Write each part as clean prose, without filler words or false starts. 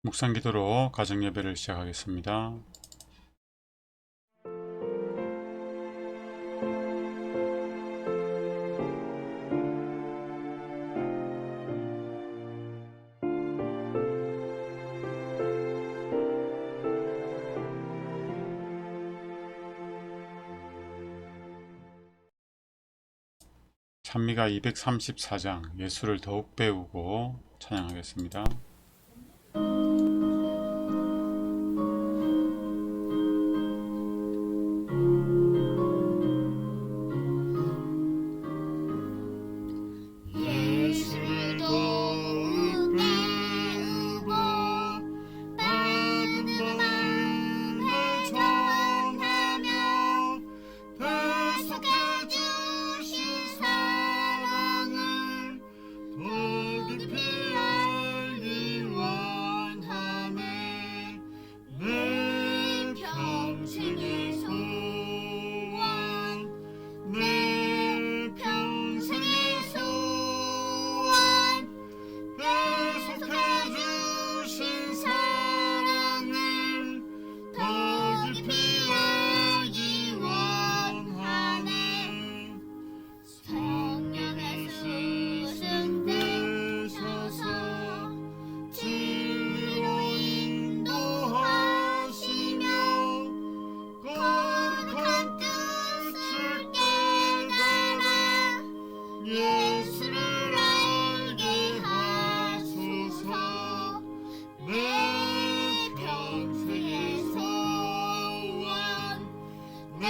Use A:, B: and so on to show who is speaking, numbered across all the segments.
A: 묵상 기도로 가정 예배를 시작하겠습니다. 찬미가 234장 예수를 더욱 배우고 찬양하겠습니다.
B: 예수를 더욱 배우고 받은 마음에 전하며 계속해 주신 사랑을 더 깊이 알기 원하네. 내 평생의 소원, 내 평생의 소원, 계속해 주신 사랑을 더 깊이 알기 원하네. 성령의 수신 되셔서 진리로 인도하시며 거룩한 뜻을 깨달아 예수를 알게 하소서. 내 평생의 소원, 내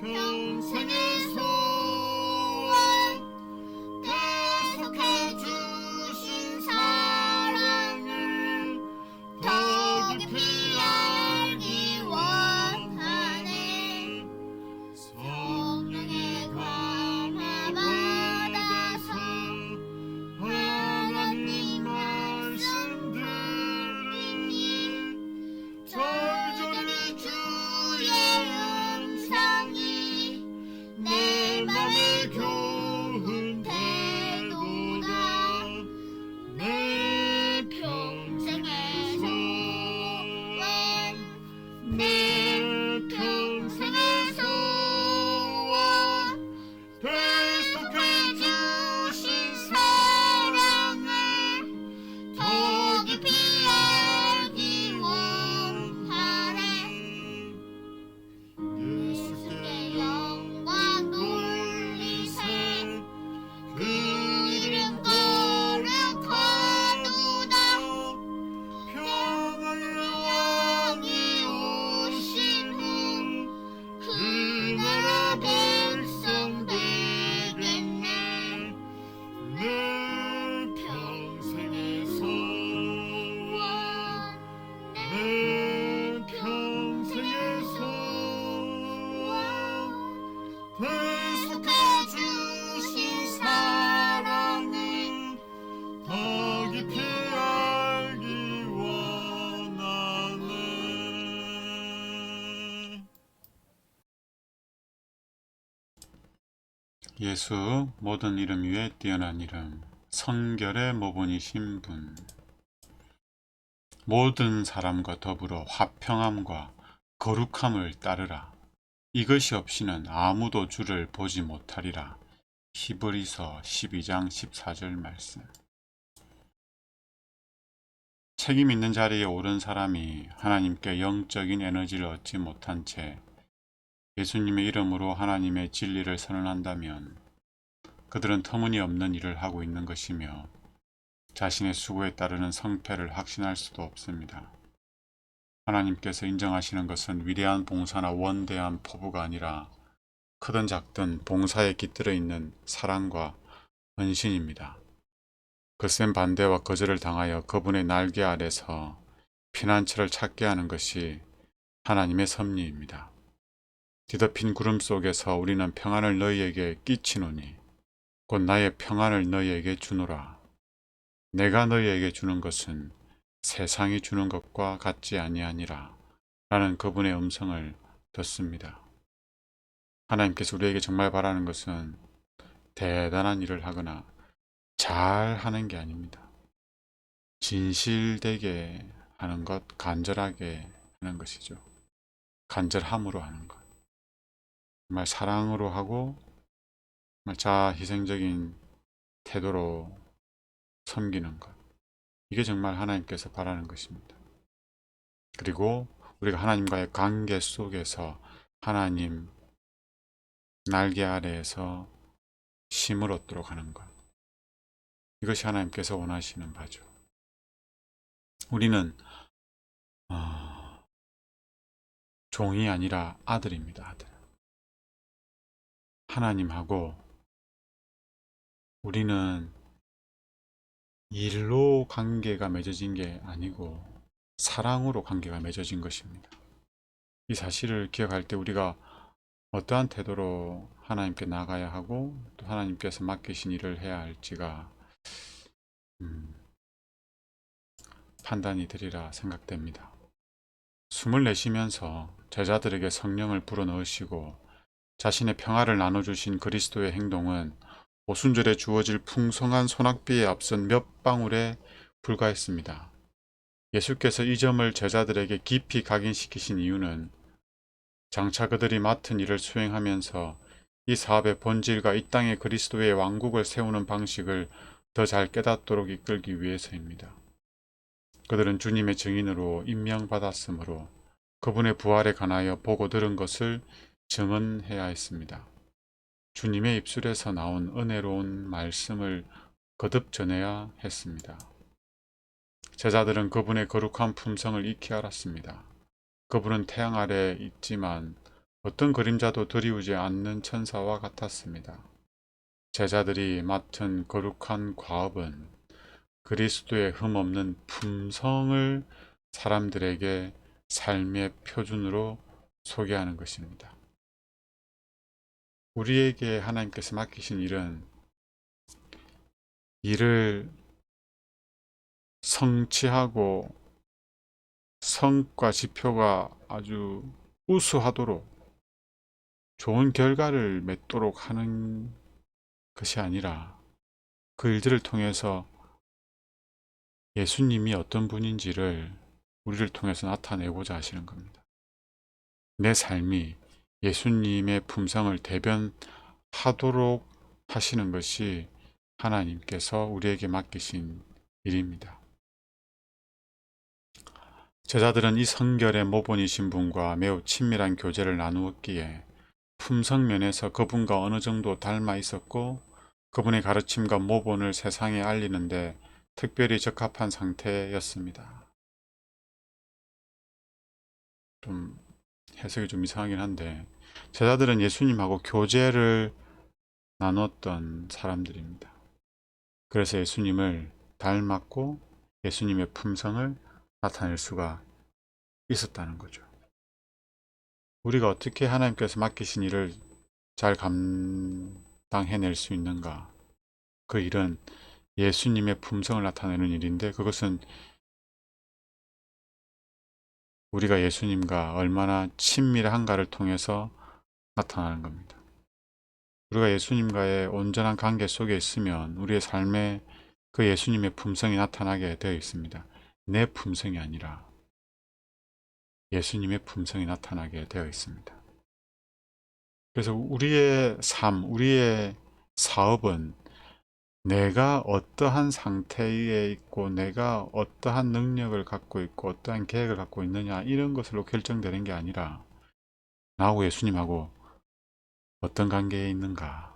B: 평생의 소원, 계속해 주신 사랑을 더 깊이 알기 원하네. 성령의 감화 받아서 하나님 말씀 들으니 절절히 주의 음성이 내 맘에 교훈되도다. 내 평생의 소원, 내 평생의 소원, 계속해 주신 사랑을 더 깊이 알기 원하네. 예수께 영광 돌리세. 그 이름 거룩하도다. 평화의 왕이 오신 후 그 나라 백성 되겠네. 내 평생의 소원, 내 평생의 소원, 계속해 주신 사랑을 더 깊이 알기 원하네.
A: 예수 모든 이름 위에 뛰어난 이름, 성결의 모본이신 분, 모든 사람과 더불어 화평함과 거룩함을 따르라. 이것이 없이는 아무도 주를 보지 못하리라. 히브리서 12장 14절 말씀. 책임 있는 자리에 오른 사람이 하나님께 영적인 에너지를 얻지 못한 채 예수님의 이름으로 하나님의 진리를 선언한다면 그들은 터무니없는 일을 하고 있는 것이며 자신의 수고에 따르는 성패를 확신할 수도 없습니다. 하나님께서 인정하시는 것은 위대한 봉사나 원대한 포부가 아니라 크든 작든 봉사에 깃들어 있는 사랑과 헌신입니다. 거센 반대와 거절을 당하여 그분의 날개 아래서 피난처를 찾게 하는 것이 하나님의 섭리입니다. 뒤덮인 구름 속에서 우리는 평안을 너희에게 끼치노니 곧 나의 평안을 너희에게 주노라. 내가 너희에게 주는 것은 세상이 주는 것과 같지 아니하니라 라는 그분의 음성을 듣습니다. 하나님께서 우리에게 정말 바라는 것은 대단한 일을 하거나 잘 하는 게 아닙니다. 진실되게 하는 것, 간절하게 하는 것이죠. 간절함으로 하는 것. 정말 사랑으로 하고 정말 자아희생적인 태도로 섬기는 것. 이게 정말 하나님께서 바라는 것입니다. 그리고 우리가 하나님과의 관계 속에서 하나님 날개 아래에서 쉼을 얻도록 하는 것. 이것이 하나님께서 원하시는 바죠. 우리는 종이 아니라 아들입니다. 아들. 하나님하고 우리는 일로 관계가 맺어진 게 아니고 사랑으로 관계가 맺어진 것입니다. 이 사실을 기억할 때 우리가 어떠한 태도로 하나님께 나가야 하고 또 하나님께서 맡기신 일을 해야 할지가 판단이 되리라 생각됩니다. 숨을 내쉬면서 제자들에게 성령을 불어넣으시고 자신의 평화를 나눠주신 그리스도의 행동은 오순절에 주어질 풍성한 소낙비에 앞선 몇 방울에 불과했습니다. 예수께서 이 점을 제자들에게 깊이 각인시키신 이유는 장차 그들이 맡은 일을 수행하면서 이 사업의 본질과 이 땅에 그리스도의 왕국을 세우는 방식을 더 잘 깨닫도록 이끌기 위해서입니다. 그들은 주님의 증인으로 임명받았으므로 그분의 부활에 관하여 보고 들은 것을 증언해야 했습니다. 주님의 입술에서 나온 은혜로운 말씀을 거듭 전해야 했습니다. 제자들은 그분의 거룩한 품성을 익히 알았습니다. 그분은 태양 아래 있지만 어떤 그림자도 드리우지 않는 천사와 같았습니다. 제자들이 맡은 거룩한 과업은 그리스도의 흠없는 품성을 사람들에게 삶의 표준으로 소개하는 것입니다. 우리에게 하나님께서 맡기신 일은 일을 성취하고 성과 지표가 아주 우수하도록 좋은 결과를 맺도록 하는 것이 아니라 그 일들을 통해서 예수님이 어떤 분인지를 우리를 통해서 나타내고자 하시는 겁니다. 내 삶이 예수님의 품성을 대변하도록 하시는 것이 하나님께서 우리에게 맡기신 일입니다. 제자들은 이 성결의 모본이신 분과 매우 친밀한 교제를 나누었기에 품성면에서 그분과 어느 정도 닮아 있었고 그분의 가르침과 모본을 세상에 알리는데 특별히 적합한 상태였습니다. 좀 해석이 좀 이상하긴 한데 제자들은 예수님하고 교제를 나눴던 사람들입니다. 그래서 예수님을 닮았고 예수님의 품성을 나타낼 수가 있었다는 거죠. 우리가 어떻게 하나님께서 맡기신 일을 잘 감당해낼 수 있는가? 그 일은 예수님의 품성을 나타내는 일인데 그것은 우리가 예수님과 얼마나 친밀한가를 통해서 나타나는 겁니다. 우리가 예수님과의 온전한 관계 속에 있으면 우리의 삶에 그 예수님의 품성이 나타나게 되어 있습니다. 내 품성이 아니라 예수님의 품성이 나타나게 되어 있습니다. 그래서 우리의 삶, 우리의 사업은 내가 어떠한 상태에 있고 내가 어떠한 능력을 갖고 있고 어떠한 계획을 갖고 있느냐 이런 것으로 결정되는 게 아니라 나하고 예수님하고 어떤 관계에 있는가,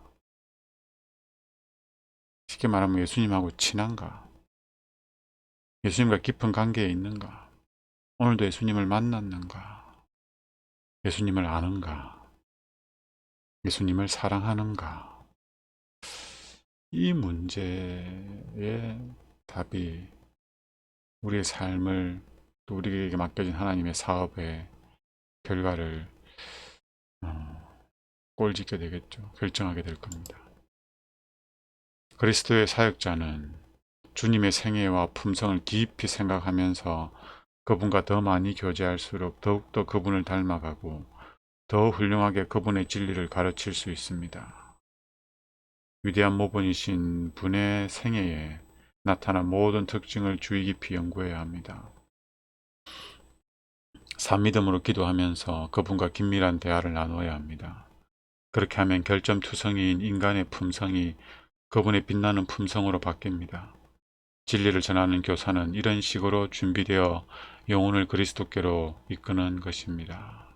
A: 쉽게 말하면 예수님하고 친한가, 예수님과 깊은 관계에 있는가, 오늘도 예수님을 만났는가, 예수님을 아는가, 예수님을 사랑하는가, 이 문제의 답이 우리의 삶을 또 우리에게 맡겨진 하나님의 사업의 결과를 꼴짓게 되겠죠. 결정하게 될 겁니다. 그리스도의 사역자는 주님의 생애와 품성을 깊이 생각하면서 그분과 더 많이 교제할수록 더욱더 그분을 닮아가고 더 훌륭하게 그분의 진리를 가르칠 수 있습니다. 위대한 모본이신 분의 생애에 나타난 모든 특징을 주의 깊이 연구해야 합니다. 산믿음으로 기도하면서 그분과 긴밀한 대화를 나누어야 합니다. 그렇게 하면 결점투성이인 인간의 품성이 그분의 빛나는 품성으로 바뀝니다. 진리를 전하는 교사는 이런 식으로 준비되어 영혼을 그리스도께로 이끄는 것입니다.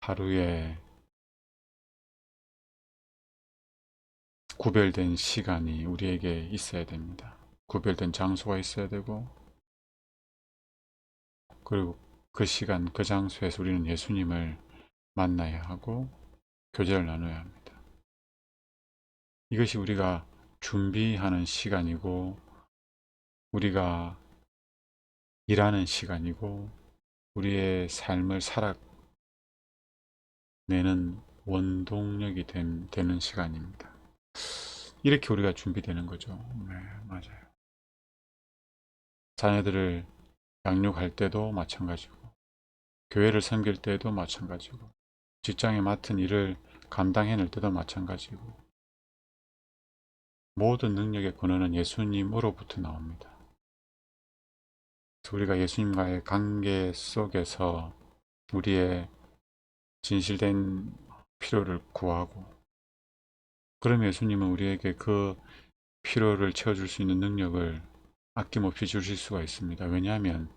A: 하루에 구별된 시간이 우리에게 있어야 됩니다. 구별된 장소가 있어야 되고, 그리고 그 시간, 그 장소에서 우리는 예수님을 만나야 하고 교제를 나눠야 합니다. 이것이 우리가 준비하는 시간이고, 우리가 일하는 시간이고, 우리의 삶을 살아내는 원동력이 되는 시간입니다. 이렇게 우리가 준비되는 거죠. 네, 맞아요. 자녀들을 양육할 때도 마찬가지고, 교회를 섬길 때도 마찬가지고, 직장에 맡은 일을 감당해낼 때도 마찬가지고, 모든 능력의 근원은 예수님으로부터 나옵니다. 그래서 우리가 예수님과의 관계 속에서 우리의 진실된 필요를 구하고, 그러면 예수님은 우리에게 그 필요를 채워줄 수 있는 능력을 아낌없이 주실 수가 있습니다. 왜냐하면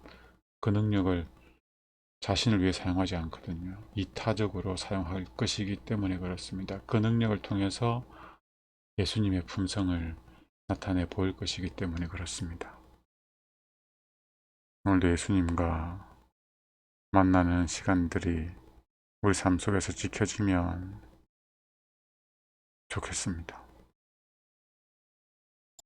A: 그 능력을 자신을 위해 사용하지 않거든요. 이타적으로 사용할 것이기 때문에 그렇습니다. 그 능력을 통해서 예수님의 품성을 나타내 보일 것이기 때문에 그렇습니다. 오늘도 예수님과 만나는 시간들이 우리 삶 속에서 지켜지면 좋겠습니다.